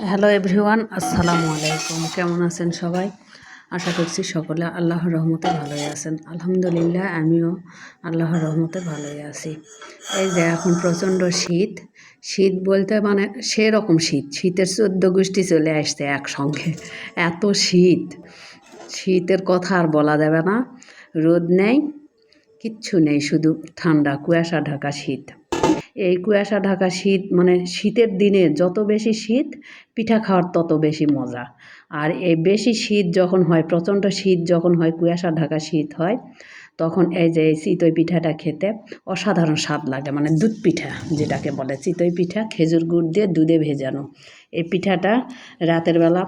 Hello everyone, আসসালামু আলাইকুম। কেমন আছেন সবাই? আশা করছি সকলে আল্লাহর রহমতে ভালোই আছেন। আলহামদুলিল্লাহ, আমিও আল্লাহর রহমতে ভালোই আছি। এই যে এখন প্রচণ্ড শীত। শীত বলতে মানে সেরকম শীত, শীতের 14 গোষ্ঠী চলে আসছে একসঙ্গে। এত শীত, শীতের কথা আর বলা যাবে না। রোদ নেই, কিচ্ছু নেই, শুধু ঠান্ডা কুয়াশা ঢাকা শীত। এই কুয়াশা ঢাকা শীত মানে শীতের দিনে যত বেশি শীত, পিঠা খাওয়ার তত বেশি মজা। আর এই বেশি শীত যখন হয়, প্রচণ্ড শীত যখন হয়, কুয়াশা ঢাকা শীত হয়, তখন এই যে এই চিতই পিঠাটা খেতে অসাধারণ স্বাদ লাগে। মানে দুধ পিঠা যেটাকে বলে, চিতই পিঠা খেজুর গুড় দিয়ে দুধে ভেজানো। এই পিঠাটা রাতের বেলা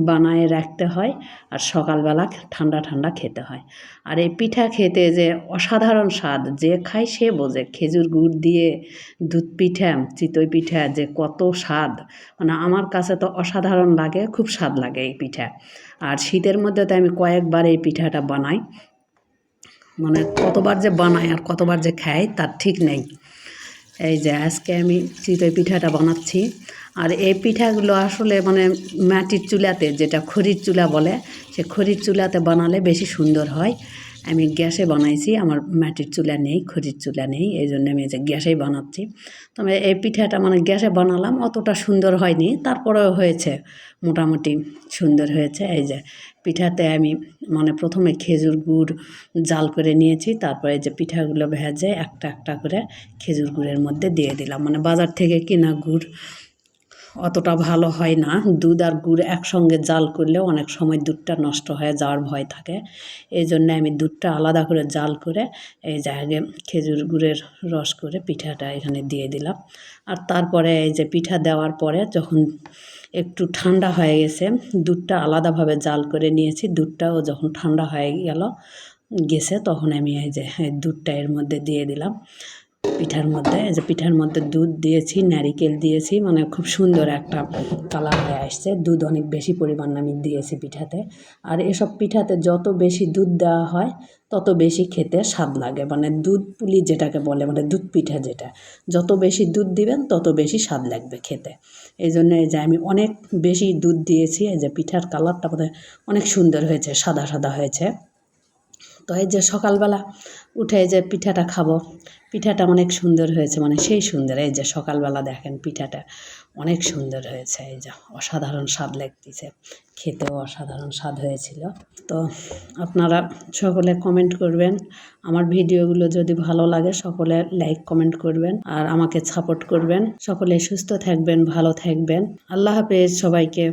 বানায় রাখতে হয় আর সকালবেলা ঠান্ডা ঠান্ডা খেতে হয়। আর এই পিঠা খেতে যে অসাধারণ স্বাদ, যে খায় সে বোঝে। খেজুর গুড় দিয়ে দুধ পিঠা, চিতই পিঠা যে কত স্বাদ, মানে আমার কাছে তো অসাধারণ লাগে, খুব স্বাদ লাগে এই পিঠা। আর শীতের মধ্যে তো আমি কয়েকবার এই পিঠাটা বানাই, মানে কতবার যে বানাই আর কতবার যে খাই তার ঠিক নেই। এই যে আজকে আমি চিতই পিঠাটা বানাচ্ছি। আর এই পিঠাগুলো আসলে মানে মাটির চুলাতে, যেটা খড়ির চুলা বলে, সে খড়ির চুলাতে বানালে বেশি সুন্দর হয়। আমি গ্যাসে বানাইছি, আমার মাটির চুলা নেই, খড়ির চুলা নেই, এই জন্য আমি এই যে গ্যাসেই বানাচ্ছি। তবে এই পিঠাটা মানে গ্যাসে বানালাম, অতটা সুন্দর হয়নি, তারপরেও হয়েছে, মোটামুটি সুন্দর হয়েছে। এই যে পিঠাতে আমি মানে প্রথমে খেজুর গুড় জাল করে নিয়েছি, তারপরে যে পিঠাগুলো ভেজে একটা একটা করে খেজুর গুড়ের মধ্যে দিয়ে দিলাম। মানে বাজার থেকে কিনা গুড় অতটা ভালো হয় না, দুধ আর গুড় একসঙ্গে জাল করলেও অনেক সময় দুধটা নষ্ট হয়ে যাওয়ার ভয় থাকে। এই জন্য আমি দুধটা আলাদা করে জাল করে এই যে আগে খেজুর গুড়ের রস করে পিঠাটা এখানে দিয়ে দিলাম। আর তারপরে এই যে পিঠা দেওয়ার পরে যখন একটু ঠান্ডা হয়ে গেছে, দুধটা আলাদাভাবে জাল করে নিয়েছি, দুধটাও যখন ঠান্ডা হয়ে গেছে তখন আমি এই যে দুধটা এর মধ্যে দিয়ে দিলাম পিঠার মধ্যে। এই যে পিঠার মধ্যে দুধ দিয়েছি, নারিকেল দিয়েছি, মানে খুব সুন্দর একটা কালার হয়ে আসছে। দুধ অনেক বেশি পরিমাণ আমি দিয়েছি পিঠাতে। আর এসব পিঠাতে যত বেশি দুধ দেওয়া হয় তত বেশি খেতে স্বাদ লাগে। মানে দুধ পুলি যেটাকে বলে, মানে দুধ পিঠা যেটা, যত বেশি দুধ দিবেন তত বেশি স্বাদ লাগবে খেতে। এই জন্য এই যে আমি অনেক বেশি দুধ দিয়েছি। এই যে পিঠার কালারটা বোধহয় অনেক সুন্দর হয়েছে, সাদা সাদা হয়েছে। তো এই যে সকালবেলা উঠে এই যে পিঠাটা খাবো, পিঠাটা অনেক সুন্দর হয়েছে, মানে সেই সুন্দর। এই যে সকালবেলা দেখেন পিঠাটা অনেক সুন্দর হয়েছে, এই যে অসাধারণ স্বাদ লাগতেছে, খেতেও অসাধারণ স্বাদ হয়েছিল। তো আপনারা সকলে কমেন্ট করবেন, আমার ভিডিওগুলো যদি ভালো লাগে সকলে লাইক কমেন্ট করবেন আর আমাকে সাপোর্ট করবেন। সকলে সুস্থ থাকবেন, ভালো থাকবেন। আল্লাহ হাফেজ সবাইকে।